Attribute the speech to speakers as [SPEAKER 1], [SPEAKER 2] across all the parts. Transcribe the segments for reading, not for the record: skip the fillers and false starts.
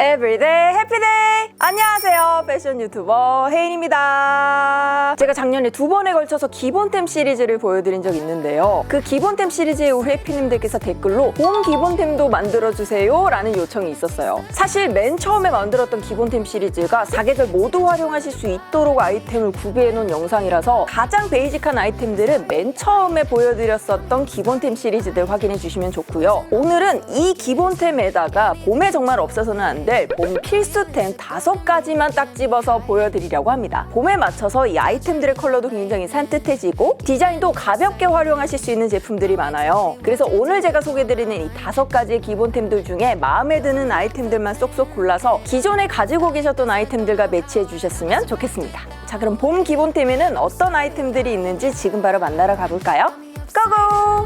[SPEAKER 1] 에브리데이 해피데이! 안녕하세요, 패션 유튜버 혜인입니다. 제가 작년에 2번에 걸쳐서 기본템 시리즈를 보여드린 적이 있는데요. 그 기본템 시리즈에 우리 해피님들께서 댓글로 봄 기본템도 만들어주세요 라는 요청이 있었어요. 사실 맨 처음에 만들었던 기본템 시리즈가 4계절 모두 활용하실 수 있도록 아이템을 구비해놓은 영상이라서 가장 베이직한 아이템들은 맨 처음에 보여드렸었던 기본템 시리즈들 확인해주시면 좋고요. 오늘은 이 기본템에다가 봄에 정말 없어서는 안 될 봄 필수템 5가지만 딱 집어서 보여드리려고 합니다. 봄에 맞춰서 이 아이템들의 컬러도 굉장히 산뜻해지고 디자인도 가볍게 활용하실 수 있는 제품들이 많아요. 그래서 오늘 제가 소개해드리는 이 5가지의 기본템들 중에 마음에 드는 아이템들만 쏙쏙 골라서 기존에 가지고 계셨던 아이템들과 매치해 주셨으면 좋겠습니다. 자, 그럼 봄 기본템에는 어떤 아이템들이 있는지 지금 바로 만나러 가볼까요? 고고!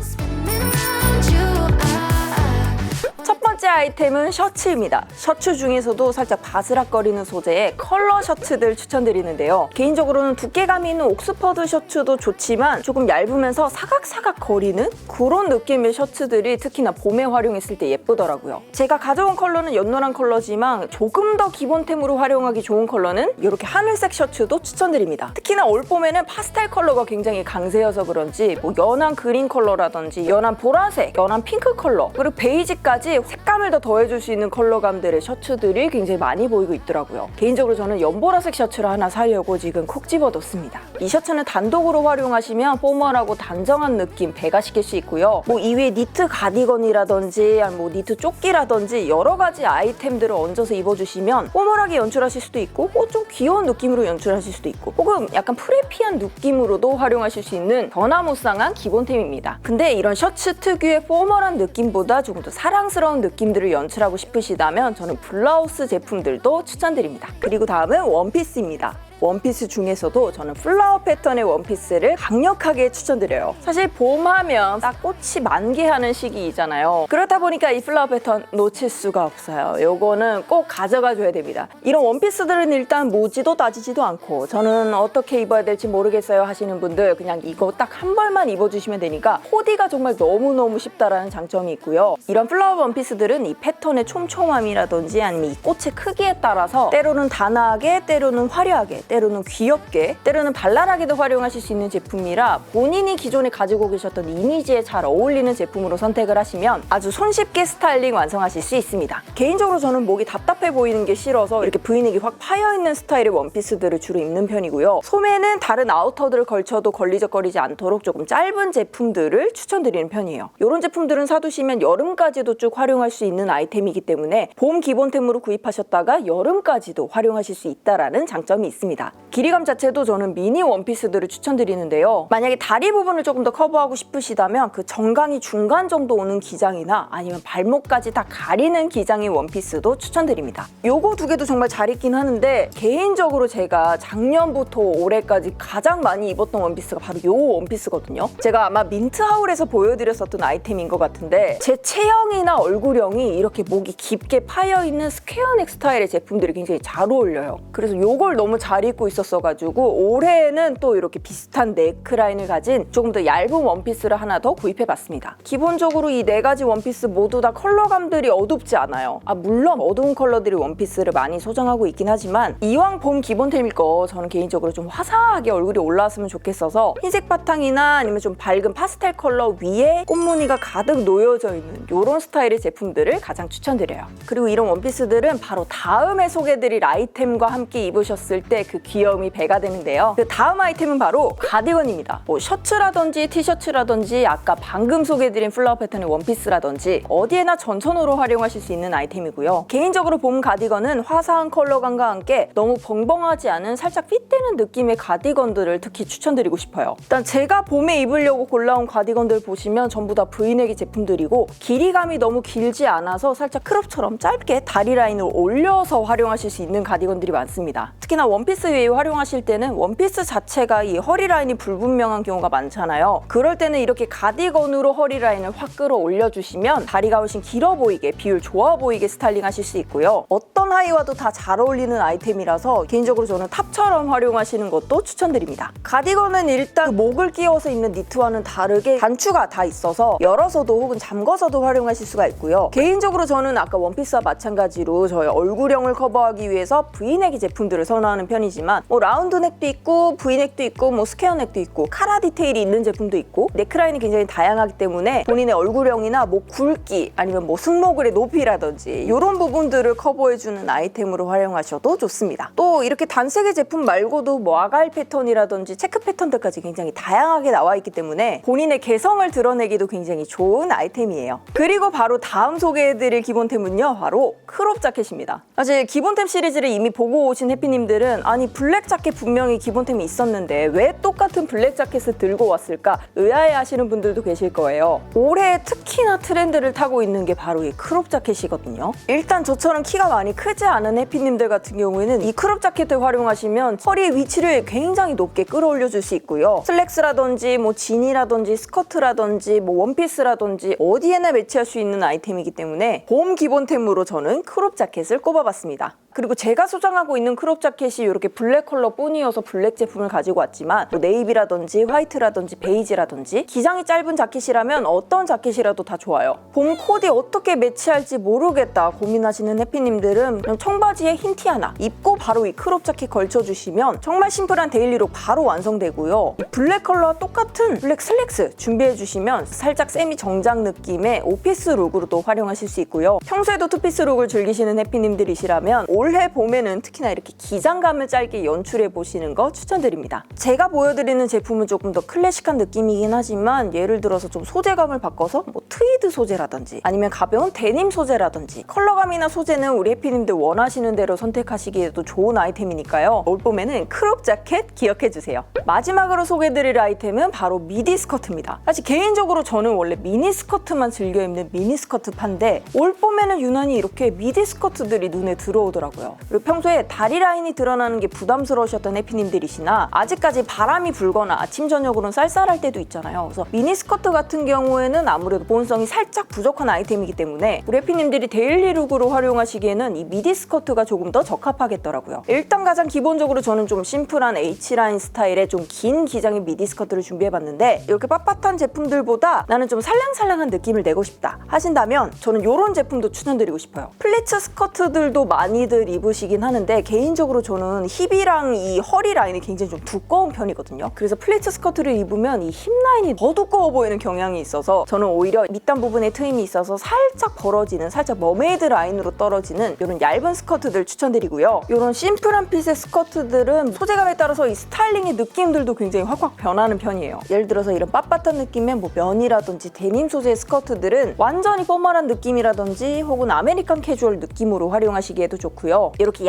[SPEAKER 1] 첫 번째 아이템은 셔츠입니다. 셔츠 중에서도 살짝 바스락거리는 소재의 컬러 셔츠들 추천드리는데요. 개인적으로는 두께감이 있는 옥스퍼드 셔츠도 좋지만 조금 얇으면서 사각사각 거리는 그런 느낌의 셔츠들이 특히나 봄에 활용했을 때 예쁘더라고요. 제가 가져온 컬러는 연노란 컬러지만 조금 더 기본템으로 활용하기 좋은 컬러는 이렇게 하늘색 셔츠도 추천드립니다. 특히나 올봄에는 파스텔 컬러가 굉장히 강세여서 그런지 뭐 연한 그린 컬러라든지 연한 보라색, 연한 핑크 컬러 그리고 베이지까지 색감을 더 더해줄 수 있는 컬러감들의 셔츠들이 굉장히 많이 보이고 있더라고요. 개인적으로 저는 연보라색 셔츠를 하나 사려고 지금 콕 집어뒀습니다. 이 셔츠는 단독으로 활용하시면 포멀하고 단정한 느낌 배가시킬 수 있고요. 뭐 이외에 니트 가디건이라든지 뭐 니트 조끼라든지 여러 가지 아이템들을 얹어서 입어주시면 포멀하게 연출하실 수도 있고 좀 귀여운 느낌으로 연출하실 수도 있고 혹은 약간 프레피한 느낌으로도 활용하실 수 있는 변화무쌍한 기본템입니다. 근데 이런 셔츠 특유의 포멀한 느낌보다 조금 더 사랑스러운 느낌들을 연출하고 싶으시다면 저는 블라우스 제품들도 추천드립니다. 그리고 다음은 원피스입니다. 원피스 중에서도 저는 플라워 패턴의 원피스를 강력하게 추천드려요. 사실 봄하면 딱 꽃이 만개하는 시기이잖아요. 그렇다 보니까 이 플라워 패턴 놓칠 수가 없어요. 요거는 꼭 가져가 줘야 됩니다. 이런 원피스들은 일단 모지도 따지지도 않고 저는 어떻게 입어야 될지 모르겠어요 하시는 분들 그냥 이거 딱 한 벌만 입어주시면 되니까 코디가 정말 너무너무 쉽다라는 장점이 있고요. 이런 플라워 원피스들은 이 패턴의 촘촘함이라든지 아니면 이 꽃의 크기에 따라서 때로는 단아하게 때로는 화려하게 때로는 귀엽게, 때로는 발랄하게도 활용하실 수 있는 제품이라 본인이 기존에 가지고 계셨던 이미지에 잘 어울리는 제품으로 선택을 하시면 아주 손쉽게 스타일링 완성하실 수 있습니다. 개인적으로 저는 목이 답답해 보이는 게 싫어서 이렇게 브이넥이 확 파여있는 스타일의 원피스들을 주로 입는 편이고요. 소매는 다른 아우터들을 걸쳐도 걸리적거리지 않도록 조금 짧은 제품들을 추천드리는 편이에요. 이런 제품들은 사두시면 여름까지도 쭉 활용할 수 있는 아이템이기 때문에 봄 기본템으로 구입하셨다가 여름까지도 활용하실 수 있다는 장점이 있습니다. 길이감 자체도 저는 미니 원피스들을 추천드리는데요. 만약에 다리 부분을 조금 더 커버하고 싶으시다면 그 정강이 중간 정도 오는 기장이나 아니면 발목까지 다 가리는 기장의 원피스도 추천드립니다. 요거 두 개도 정말 잘 입긴 하는데 개인적으로 제가 작년부터 올해까지 가장 많이 입었던 원피스가 바로 요 원피스거든요. 제가 아마 민트하울에서 보여드렸었던 아이템인 것 같은데 제 체형이나 얼굴형이 이렇게 목이 깊게 파여있는 스퀘어넥 스타일의 제품들이 굉장히 잘 어울려요. 그래서 요걸 너무 잘 입고 있었어가지고 올해에는 또 이렇게 비슷한 네크라인을 가진 조금 더 얇은 원피스를 하나 더 구입해봤습니다. 기본적으로 이 4가지 원피스 모두 다 컬러감들이 어둡지 않아요. 물론 어두운 컬러들이 원피스를 많이 소장하고 있긴 하지만 이왕 봄 기본템일 거 저는 개인적으로 좀 화사하게 얼굴이 올라왔으면 좋겠어서 흰색 바탕이나 아니면 좀 밝은 파스텔 컬러 위에 꽃무늬가 가득 놓여져 있는 이런 스타일의 제품들을 가장 추천드려요. 그리고 이런 원피스들은 바로 다음에 소개해드릴 아이템과 함께 입으셨을 때 그 귀여움이 배가 되는데요. 그 다음 아이템은 바로 가디건입니다. 뭐 셔츠라든지 티셔츠라든지 아까 방금 소개해드린 플라워 패턴의 원피스라든지 어디에나 전천후로 활용하실 수 있는 아이템이고요. 개인적으로 봄 가디건은 화사한 컬러감과 함께 너무 벙벙하지 않은 살짝 핏되는 느낌의 가디건들을 특히 추천드리고 싶어요. 일단 제가 봄에 입으려고 골라온 가디건들 보시면 전부 다 브이넥의 제품들이고 길이감이 너무 길지 않아서 살짝 크롭처럼 짧게 다리 라인을 올려서 활용하실 수 있는 가디건들이 많습니다. 특히나 원피스 원피스 위에 활용하실 때는 원피스 자체가 이 허리 라인이 불분명한 경우가 많잖아요. 그럴 때는 이렇게 가디건으로 허리 라인을 확 끌어올려 주시면 다리가 훨씬 길어 보이게, 비율 좋아 보이게 스타일링 하실 수 있고요. 어떤 하의와도 다 잘 어울리는 아이템이라서 개인적으로 저는 탑처럼 활용하시는 것도 추천드립니다. 가디건은 일단 목을 끼워서 입는 니트와는 다르게 단추가 다 있어서 열어서도 혹은 잠궈서도 활용하실 수가 있고요. 개인적으로 저는 아까 원피스와 마찬가지로 저의 얼굴형을 커버하기 위해서 V넥 제품들을 선호하는 편이지만 라운드 넥도 있고 V넥도 있고 스퀘어 넥도 있고 카라 디테일이 있는 제품도 있고 네크라인이 굉장히 다양하기 때문에 본인의 얼굴형이나 목 굵기 아니면 승모근의 높이라든지 이런 부분들을 커버해주는 아이템으로 활용하셔도 좋습니다. 또 이렇게 단색의 제품 말고도 아갈 패턴이라든지 체크 패턴들까지 굉장히 다양하게 나와 있기 때문에 본인의 개성을 드러내기도 굉장히 좋은 아이템이에요. 그리고 바로 다음 소개해드릴 기본템은요, 바로 크롭 자켓입니다. 사실 기본템 시리즈를 이미 보고 오신 해피님들은 아니 블랙 자켓 분명히 기본템이 있었는데 왜 똑같은 블랙 자켓을 들고 왔을까 의아해하시는 분들도 계실 거예요. 올해 특히나 트렌드를 타고 있는 게 바로 이 크롭 자켓이거든요. 일단 저처럼 키가 많이 크지 않은 해피님들 같은 경우에는 이 크롭 자켓을 활용하시면 허리 위치를 굉장히 높게 끌어올려 줄 수 있고요. 슬랙스라든지 진이라든지 스커트라든지 원피스라든지 어디에나 매치할 수 있는 아이템이기 때문에 봄 기본템으로 저는 크롭 자켓을 꼽아봤습니다. 그리고 제가 소장하고 있는 크롭 자켓이 이렇게 블랙 컬러 뿐이어서 블랙 제품을 가지고 왔지만 네이비라든지 화이트라든지 베이지라든지 기장이 짧은 자켓이라면 어떤 자켓이라도 다 좋아요. 봄 코디 어떻게 매치할지 모르겠다 고민하시는 해피님들은 그냥 청바지에 흰 티 하나 입고 바로 이 크롭 자켓 걸쳐주시면 정말 심플한 데일리룩 바로 완성되고요. 블랙 컬러와 똑같은 블랙 슬랙스 준비해주시면 살짝 세미 정장 느낌의 오피스 룩으로도 활용하실 수 있고요. 평소에도 투피스 룩을 즐기시는 해피님들이시라면 올해 봄에는 특히나 이렇게 기장감을 짧게 연출해보시는 거 추천드립니다. 제가 보여드리는 제품은 조금 더 클래식한 느낌이긴 하지만 예를 들어서 좀 소재감을 바꿔서 트위드 소재라든지 아니면 가벼운 데님 소재라든지 컬러감이나 소재는 우리 해피님들 원하시는 대로 선택하시기에도 좋은 아이템이니까요. 올 봄에는 크롭 자켓 기억해주세요. 마지막으로 소개해드릴 아이템은 바로 미디 스커트입니다. 사실 개인적으로 저는 원래 미니 스커트만 즐겨 입는 미니 스커트 파인데 올 봄에는 유난히 이렇게 미디 스커트들이 눈에 들어오더라고요. 그리고 평소에 다리 라인이 드러나는 게 부담스러우셨던 해피님들이시나 아직까지 바람이 불거나 아침 저녁으로는 쌀쌀할 때도 있잖아요. 그래서 미니 스커트 같은 경우에는 아무래도 보온성이 살짝 부족한 아이템이기 때문에 우리 해피님들이 데일리 룩으로 활용하시기에는 이 미디 스커트가 조금 더 적합하겠더라고요. 일단 가장 기본적으로 저는 좀 심플한 H라인 스타일의 좀 긴 기장의 미디 스커트를 준비해봤는데 이렇게 빳빳한 제품들보다 나는 좀 살랑살랑한 느낌을 내고 싶다 하신다면 저는 이런 제품도 추천드리고 싶어요. 플리츠 스커트들도 많이들 입으시긴 하는데 개인적으로 저는 힙이랑 이 허리 라인이 굉장히 좀 두꺼운 편이거든요. 그래서 플리츠 스커트를 입으면 이 힙 라인이 더 두꺼워 보이는 경향이 있어서 저는 오히려 밑단 부분에 트임이 있어서 살짝 벌어지는 살짝 머메이드 라인으로 떨어지는 이런 얇은 스커트들 추천드리고요. 이런 심플한 핏의 스커트들은 소재감에 따라서 이 스타일링의 느낌들도 굉장히 확확 변하는 편이에요. 예를 들어서 이런 빳빳한 느낌의 면이라든지 데님 소재의 스커트들은 완전히 포멀한 느낌이라든지 혹은 아메리칸 캐주얼 느낌으로 활용하시기에도 좋고요. 이렇게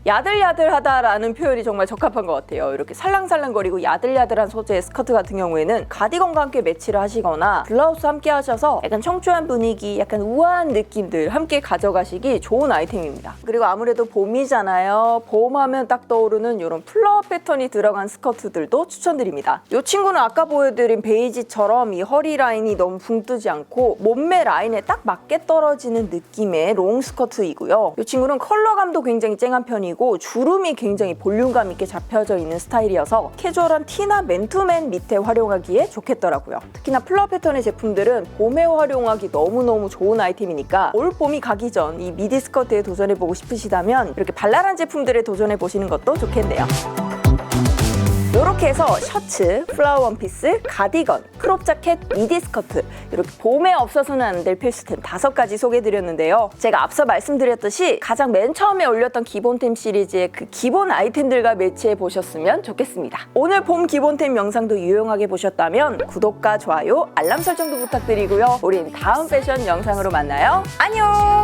[SPEAKER 1] 야들야들하다라는 표현이 정말 적합한 것 같아요. 이렇게 살랑살랑거리고 야들야들한 소재의 스커트 같은 경우에는 가디건과 함께 매치를 하시거나 블라우스 함께 하셔서 약간 청초한 분위기, 약간 우아한 느낌들 함께 가져가시기 좋은 아이템입니다. 그리고 아무래도 봄이잖아요. 봄하면 딱 떠오르는 이런 플라워 패턴이 들어간 스커트들도 추천드립니다. 이 친구는 아까 보여드린 베이지처럼 이 허리 라인이 너무 붕 뜨지 않고 몸매 라인에 딱 맞게 떨어지는 느낌의 롱 스커트이고요. 이 친구는 컬러감도 굉장히 쨍한 편이고 주름이 굉장히 볼륨감 있게 잡혀져 있는 스타일이어서 캐주얼한 티나 맨투맨 밑에 활용하기에 좋겠더라고요. 특히나 플라워 패턴의 제품들은 봄에 활용하기 너무너무 좋은 아이템이니까 올 봄이 가기 전 이 미디 스커트에 도전해보고 싶으시다면 이렇게 발랄한 제품들에 도전해보시는 것도 좋겠네요. 이렇게 해서 셔츠, 플라워 원피스, 가디건, 크롭 자켓, 미디 스커트 이렇게 봄에 없어서는 안 될 필수템 5가지 소개해드렸는데요. 제가 앞서 말씀드렸듯이 가장 맨 처음에 올렸던 기본템 시리즈의 그 기본 아이템들과 매치해 보셨으면 좋겠습니다. 오늘 봄 기본템 영상도 유용하게 보셨다면 구독과 좋아요, 알람 설정도 부탁드리고요. 우린 다음 패션 영상으로 만나요. 안녕!